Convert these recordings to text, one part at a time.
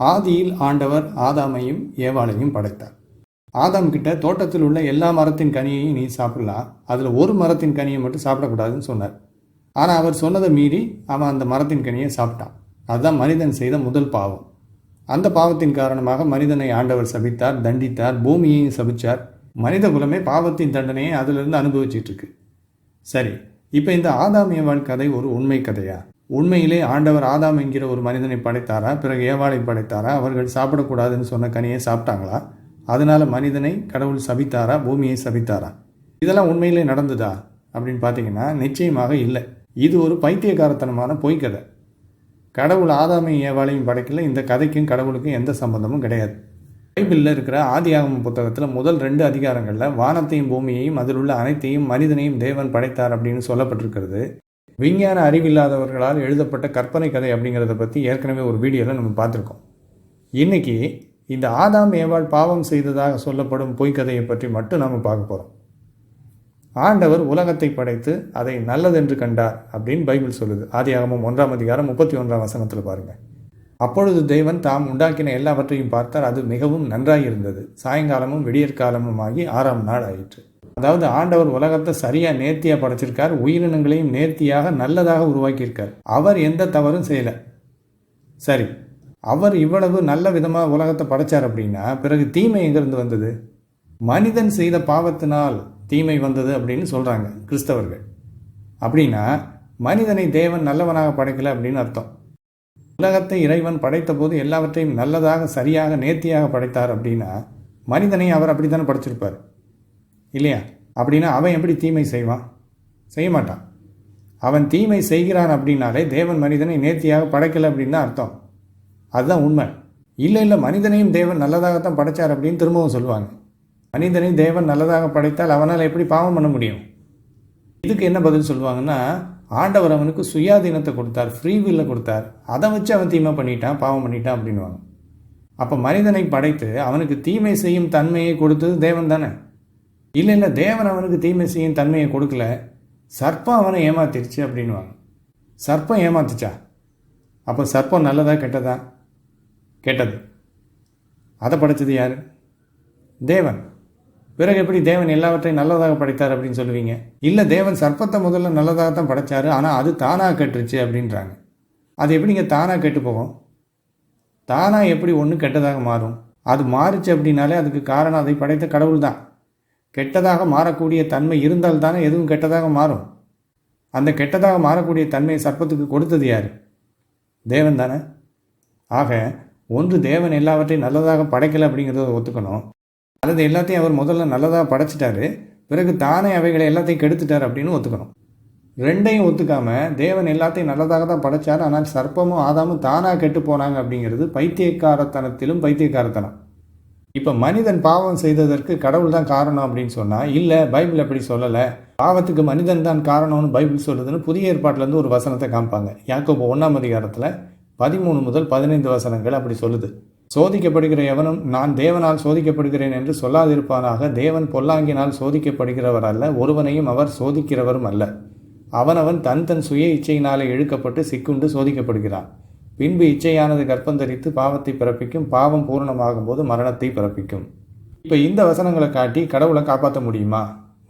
ஆதியில் ஆண்டவர் ஆதாமையும் ஏவாளையும் படைத்தார். ஆதாம் கிட்ட தோட்டத்தில் உள்ள எல்லா மரத்தின் கனியையும் நீ சாப்பிடலாம், அதில் ஒரு மரத்தின் கனியை மட்டும் சாப்பிடக்கூடாதுன்னு சொன்னார். ஆனால் அவர் சொன்னதை மீறி அவன் அந்த மரத்தின் கனியை சாப்பிட்டான். அதுதான் மனிதன் செய்த முதல் பாவம். அந்த பாவத்தின் காரணமாக மனிதனை ஆண்டவர் சபித்தார், தண்டித்தார், பூமியையும் சபிச்சார். மனித குலமே பாவத்தின் தண்டனையை அதிலிருந்து அனுபவிச்சுட்டு இருக்கு. சரி, இப்போ இந்த ஆதாம் ஏவாள் கதை ஒரு உண்மை கதையா? உண்மையிலே ஆண்டவர் ஆதாம் என்கிற ஒரு மனிதனை படைத்தாரா, பிறகு ஏவாளை படைத்தாரா, அவர்கள் சாப்பிடக்கூடாதுன்னு சொன்ன கனியை சாப்பிட்டாங்களா, அதனால மனிதனை கடவுள் சபித்தாரா, பூமியை சபித்தாரா? இதெல்லாம் உண்மையிலே நடந்ததா அப்படின்னு பார்த்தீங்கன்னா நிச்சயமாக இல்லை. இது ஒரு பைத்தியக்காரத்தனமான பொய்க்கதை. கடவுள் ஆதாமையும் ஏவாளையும் படைக்கல. இந்த கதைக்கும் கடவுளுக்கும் எந்த சம்பந்தமும் கிடையாது. பைபிளில் இருக்கிற ஆதியாகம புத்தகத்தில் முதல் 2 அதிகாரங்களில் வானத்தையும் பூமியையும் அதில் உள்ள அனைத்தையும் மனிதனையும் தேவன் படைத்தார் அப்படின்னு சொல்லப்பட்டிருக்கிறது. விஞ்ஞான அறிவில்லாதவர்களால் எழுதப்பட்ட கற்பனை கதை அப்படிங்கிறத பற்றி ஏற்கனவே ஒரு வீடியோவில் நம்ம பார்த்துருக்கோம். இன்னைக்கு இந்த ஆதாம் ஏவாள் பாவம் செய்ததாக சொல்லப்படும் பொய்க்கதையை பற்றி மட்டும் நாம் பார்க்க போகிறோம். ஆண்டவர் உலகத்தை படைத்து அதை நல்லதென்று கண்டார் அப்படின்னு பைபிள் சொல்லுது. ஆதியாகமம் 1ஆம் அதிகாரம் 31ஆம் வசனத்தில் பாருங்கள். அப்பொழுது தேவன் தாம் உண்டாக்கின எல்லாவற்றையும் பார்த்தார், அது மிகவும் நன்றாயிருந்தது. சாயங்காலமும் விடியற்காலமும் ஆகி 6ஆம் நாள் ஆயிற்று. அதாவது ஆண்டவர் உலகத்தை சரியாக நேர்த்தியாக படைச்சிருக்கார், உயிரினங்களையும் நேர்த்தியாக நல்லதாக உருவாக்கியிருக்கார். அவர் எந்த தவறும் செய்யலை. சரி, அவர் இவ்வளவு நல்ல விதமாக உலகத்தை படைச்சார் அப்படின்னா பிறகு தீமை எங்கிருந்து வந்தது? மனிதன் செய்த பாவத்தினால் தீமை வந்தது அப்படின்னு சொல்கிறாங்க கிறிஸ்தவர்கள். அப்படின்னா மனிதனை தேவன் நல்லவனாக படைக்கல அப்படின்னு அர்த்தம். உலகத்தை இறைவன் படைத்த போது எல்லாவற்றையும் நல்லதாக சரியாக நேர்த்தியாக படைத்தார் அப்படின்னா மனிதனை அவர் அப்படி தானே படைச்சிருப்பார் இல்லையா? அப்படின்னா அவன் எப்படி தீமை செய்வான்? செய்ய மாட்டான். அவன் தீமை செய்கிறான் அப்படின்னாலே தேவன் மனிதனை நேர்த்தியாக படைக்கலை அப்படின்னு தான் அர்த்தம். அதுதான் உண்மை. இல்லை மனிதனையும் தேவன் நல்லதாகத்தான் படைச்சார் அப்படின்னு திரும்பவும் சொல்லுவாங்க. மனிதனை தேவன் நல்லதாக படைத்தால் அவனால் எப்படி பாவம் பண்ண முடியும்? இதுக்கு என்ன பதில் சொல்லுவாங்கன்னா, ஆண்டவர் அவனுக்கு சுயாதீனத்தை கொடுத்தார், ஃப்ரீவில்லை கொடுத்தார், அதை வச்சு அவன் தீமை பண்ணிட்டான், பாவம் பண்ணிட்டான் அப்படின்வாங்க. அப்போ மனிதனை படைத்து அவனுக்கு தீமை செய்யும் தன்மையை கொடுத்தது தேவன் தானே? இல்லை தேவன் அவனுக்கு தீமை செய்யும் தன்மையை கொடுக்கல, சர்ப்பம் அவனை ஏமாத்திருச்சு அப்படின்வாங்க. சர்ப்பம் ஏமாத்துச்சா? அப்போ சர்ப்பம் நல்லதா கெட்டதா? கெட்டது. அதை படைச்சது யார்? தேவன். பிறகு எப்படி தேவன் எல்லாவற்றையும் நல்லதாக படைத்தார் அப்படின்னு சொல்லுவீங்க? இல்லை, தேவன் சர்ப்பத்தை முதல்ல நல்லதாகத்தான் படைத்தார், ஆனால் அது தானாக கெட்டுருச்சு அப்படின்றாங்க. அது எப்படிங்க தானாக கெட்டு போகும்? தானாக எப்படி ஒன்று கெட்டதாக மாறும்? அது மாறுச்சு அப்படின்னாலே அதுக்கு காரணம் அதை படைத்த கடவுள் தான். கெட்டதாக மாறக்கூடிய தன்மை இருந்தால் தானே எதுவும் கெட்டதாக மாறும். அந்த கெட்டதாக மாறக்கூடிய தன்மையை சர்ப்பத்துக்கு கொடுத்தது யார்? தேவன் தானே. ஆக ஒன்று தேவன் எல்லாவற்றையும் நல்லதாக படைக்கலை அப்படிங்கிறத ஒத்துக்கணும், அல்லது எல்லாத்தையும் அவர் முதல்ல நல்லதாக படைச்சிட்டாரு, பிறகு தானே அவைகளை எல்லாத்தையும் கெடுத்துட்டார் அப்படின்னு ஒத்துக்கணும். ரெண்டையும் ஒத்துக்காம தேவன் எல்லாத்தையும் நல்லதாக தான் படைச்சார், ஆனால் சர்ப்பமும் ஆதாமும் தானாக கெட்டு போனாங்க அப்படிங்கிறது பைத்தியக்காரத்தனத்திலும் பைத்தியக்காரத்தனம். இப்போ மனிதன் பாவம் செய்ததற்கு கடவுள் தான் காரணம் அப்படின்னு சொன்னால், இல்லை பைபிள் அப்படி சொல்லலை, பாவத்துக்கு மனிதன் தான் காரணம்னு பைபிள் சொல்லுதுன்னு புதிய ஏற்பாட்டிலேருந்து ஒரு வசனத்தை காமிப்பாங்க. யாக்கோபு 1ஆம் அதிகாரத்தில் 13 முதல் 15 வசனங்கள் அப்படி சொல்லுது. சோதிக்கப்படுகிற எவனும் நான் தேவனால் சோதிக்கப்படுகிறேன் என்று சொல்லாதிருப்பானாக. தேவன் பொல்லாங்கினால் சோதிக்கப்படுகிறவர் அல்ல, ஒருவனையும் அவர் சோதிக்கிறவரும் அல்ல. அவனவன் தன் சுய இச்சையினாலே இழுக்கப்பட்டு சிக்குண்டு சோதிக்கப்படுகிறான். பின்பு இச்சையானது கர்ப்பந்தரித்து பாவத்தை பிறப்பிக்கும், பாவம் பூரணமாகும் போது மரணத்தை பிறப்பிக்கும். இப்போ இந்த வசனங்களை காட்டி கடவுளை காப்பாற்ற முடியுமா?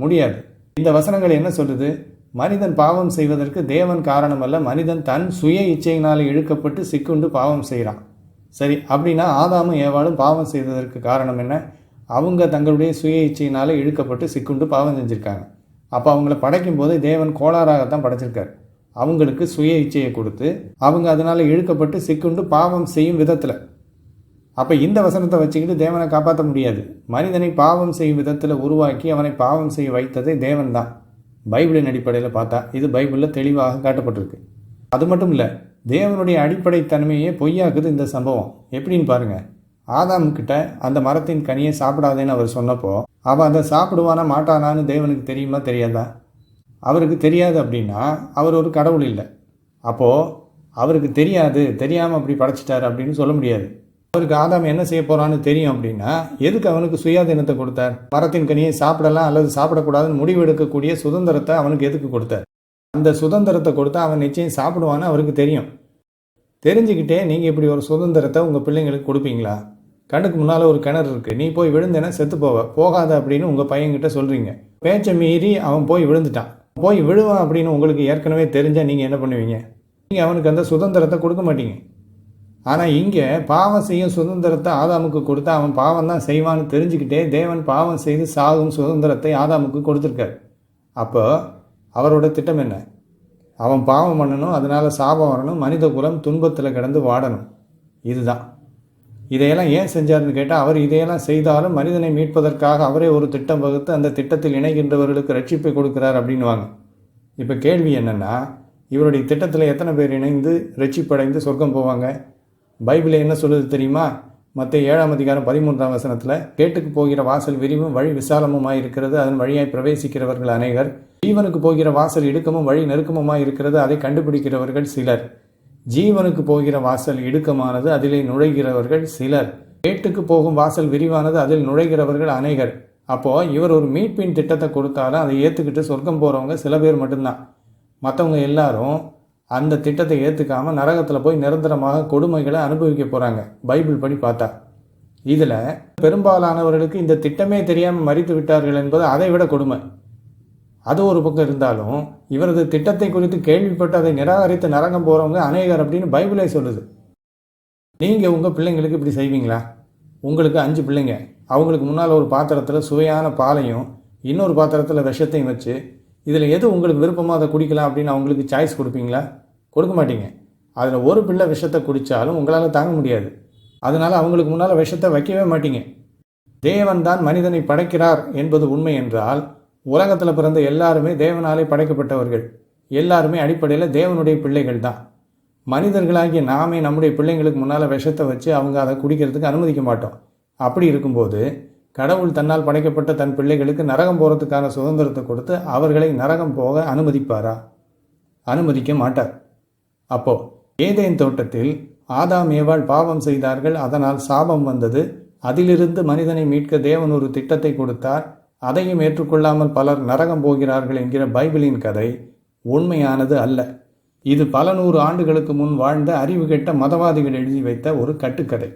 முடியாது. இந்த வசனங்கள் என்ன சொல்லுது? மனிதன் பாவம் செய்வதற்கு தேவன் காரணம் அல்ல, மனிதன் தன் சுய இச்சையினாலே இழுக்கப்பட்டு சிக்குண்டு பாவம் செய்கிறான். சரி, அப்படின்னா ஆதாமும் ஏவாளும் பாவம் செய்ததற்கு காரணம் என்ன? அவங்க தங்களுடைய சுய இச்சையினாலே இழுக்கப்பட்டு சிக்குண்டு பாவம் செஞ்சுருக்காங்க. அப்போ அவங்கள படைக்கும் போது தேவன் கோளாறாகத்தான் படைச்சிருக்காரு. அவங்களுக்கு சுய இச்சையை கொடுத்து அவங்க அதனால் இழுக்கப்பட்டு சிக்குண்டு பாவம் செய்யும் விதத்தில். அப்போ இந்த வசனத்தை வச்சுக்கிட்டு தேவனை காப்பாற்ற முடியாது. மனிதனை பாவம் செய்யும் விதத்தில் உருவாக்கி அவனை பாவம் செய்ய வைத்ததே தேவன் தான். பைபிளின் அடிப்படையில் பார்த்தா இது பைபிளில் தெளிவாக காட்டப்பட்டிருக்கு. அது மட்டும் இல்லை, தேவனுடைய அடிப்படை தன்மையே பொய்யாக்குது இந்த சம்பவம். எப்படின்னு பாருங்க. ஆதாம் கிட்ட அந்த மரத்தின் கனியை சாப்பிடாதேன்னு அவர் சொன்னப்போ அவன் அதை சாப்பிடுவானா மாட்டானான்னு தேவனுக்கு தெரியுமா தெரியாதா? அவருக்கு தெரியாது. அப்படின்னா அவர் ஒரு கடவுள் இல்லை. அப்போது அவருக்கு தெரியாமல் அப்படி படைச்சிட்டார் அப்படின்னு சொல்ல முடியாது. அவருக்கு ஆதாம் என்ன செய்ய போகிறான்னு தெரியும். அப்படின்னா எதுக்கு அவனுக்கு சுயாதீனத்தை கொடுத்தார்? மரத்தின் கனியை சாப்பிடலாம் அல்லது சாப்பிடக்கூடாதுன்னு முடிவு எடுக்கக்கூடிய சுதந்திரத்தை அவனுக்கு எதுக்கு கொடுத்தார்? அந்த சுதந்திரத்தை கொடுத்தா அவன் நிச்சயம் சாப்பிடுவான்னு அவருக்கு தெரியும். தெரிஞ்சுக்கிட்டே நீங்கள் இப்படி ஒரு சுதந்திரத்தை உங்கள் பிள்ளைங்களுக்கு கொடுப்பீங்களா? கண்ணுக்கு முன்னால் ஒரு கிணறு இருக்குது, நீ போய் விழுந்தேன்னா செத்து போகாத அப்படின்னு உங்கள் பையன்கிட்ட சொல்கிறீங்க. பேச்சை மீறி அவன் போய் விழுந்துட்டான். போய் விழுவான் அப்படின்னு உங்களுக்கு ஏற்கனவே தெரிஞ்சால் நீங்கள் என்ன பண்ணுவீங்க? நீங்கள் அவனுக்கு அந்த சுதந்திரத்தை கொடுக்க மாட்டீங்க. ஆனால் இங்கே பாவம் செய்யும் சுதந்திரத்தை ஆதாமுக்கு கொடுத்தா அவன் பாவம் தான் செய்வான்னு தெரிஞ்சுக்கிட்டே தேவன் பாவம் செய்து சாகும் சுதந்திரத்தை ஆதாமுக்கு கொடுத்துருக்காரு. அப்போ அவரோட திட்டம் என்ன? அவன் பாவம் பண்ணணும், அதனால் சாபம் வரணும், மனித குலம் துன்பத்தில் கிடந்து வாடணும். இதுதான். இதையெல்லாம் ஏன் செஞ்சார்னு கேட்டால், அவர் இதையெல்லாம் செய்தாலும் மனிதனை மீட்பதற்காக அவரே ஒரு திட்டம் வகுத்து அந்த திட்டத்தில் இணைகின்றவர்களுக்கு ரட்சிப்பை கொடுக்கிறார் அப்படின்வாங்க. இப்போ கேள்வி என்னென்னா, இவருடைய திட்டத்தில் எத்தனை பேர் இணைந்து ரட்சிப்படைந்து சொர்க்கம் போவாங்க? பைபிளில் என்ன சொல்லுது தெரியுமா? மத்தேயு 7:13 கேட்டுக்கு போகிற வாசல் விரிவும் வழி விசாலமுமாய் இருக்கிறது, அதன் வழியாய் பிரவேசிக்கிறவர்கள் அநேகர். ஜீவனுக்கு போகிற வாசல் இடுக்கமும் வழி நெருக்கமுமாய் இருக்கிறது, அதை கண்டுபிடிக்கிறவர்கள் சிலர். ஜீவனுக்கு போகிற வாசல் இடுக்கமானது, அதிலே நுழைகிறவர்கள் சிலர். கேட்டுக்கு போகும் வாசல் விரிவானது, அதில் நுழைகிறவர்கள் அநேகர். அப்போ இவர் ஒரு மீட்பின் திட்டத்தை கொடுத்தாலும் அதை ஏற்றுக்கிட்டு சொர்க்கம் போகிறவங்க சில பேர் மட்டும்தான். மற்றவங்க எல்லாரும் அந்த திட்டத்தை ஏற்றுக்காமல் நரகத்தில் போய் நிரந்தரமாக கொடுமைகளை அனுபவிக்க போகிறாங்க பைபிள் படி பார்த்தா. இதில் பெரும்பாலானவர்களுக்கு இந்த திட்டமே தெரியாமல் மரித்து விட்டார்கள் என்பது அதை விட கொடுமை. அது ஒரு பக்கம் இருந்தாலும் இவரது திட்டத்தை குறித்து கேள்விப்பட்டு அதை நிராகரித்து நரகம் போகிறவங்க அநேகர் அப்படின்னு பைபிளே சொல்லுது. நீங்கள் உங்கள் பிள்ளைங்களுக்கு இப்படி செய்வீங்களா? உங்களுக்கு 5 பிள்ளைங்க, அவங்களுக்கு முன்னால் ஒரு பாத்திரத்தில் சுவையான பாலையும் இன்னொரு பாத்திரத்தில் விஷத்தையும் வச்சு இதில் எது உங்களுக்கு விருப்பமாக அதை குடிக்கலாம் அப்படின்னு அவங்களுக்கு சாய்ஸ் கொடுப்பீங்களா? கொடுக்க மாட்டீங்க. அதில் ஒரு பிள்ளை விஷத்தை குடித்தாலும் உங்களால் தாங்க முடியாது. அதனால் அவங்களுக்கு முன்னால் விஷத்தை வைக்கவே மாட்டீங்க. தேவன் தான் மனிதனை படைக்கிறார் என்பது உண்மை என்றால் உலகத்தில் பிறந்த எல்லாருமே தேவனாலே படைக்கப்பட்டவர்கள். எல்லாருமே அடிப்படையில் தேவனுடைய பிள்ளைகள் தான். மனிதர்களாகிய நாமே நம்முடைய பிள்ளைங்களுக்கு முன்னால் விஷத்தை வச்சு அவங்க அதை குடிக்கிறதுக்கு அனுமதிக்க மாட்டோம். அப்படி இருக்கும்போது கடவுள் தன்னால் படைக்கப்பட்ட தன் பிள்ளைகளுக்கு நரகம் போகிறதுக்கான சுதந்திரத்தை கொடுத்து அவர்களை நரகம் போக அனுமதிப்பாரா? அனுமதிக்க மாட்டார். அப்போ ஏதேன் தோட்டத்தில் ஆதாம் ஏவாள் பாவம் செய்தார்கள், அதனால் சாபம் வந்தது. அதிலிருந்து மனிதனை மீட்க தேவன் ஒரு திட்டத்தை கொடுத்தார். அதையும் ஏற்றுக்கொள்ளாமல் பலர் நரகம் போகிறார்கள் என்கிற பைபிளின் கதை உண்மையானது அல்ல. இது பல 100 ஆண்டுகளுக்கு முன் வாழ்ந்த அறிவு கெட்ட மதவாதிகள் எழுதி வைத்த ஒரு கட்டுக்கதை.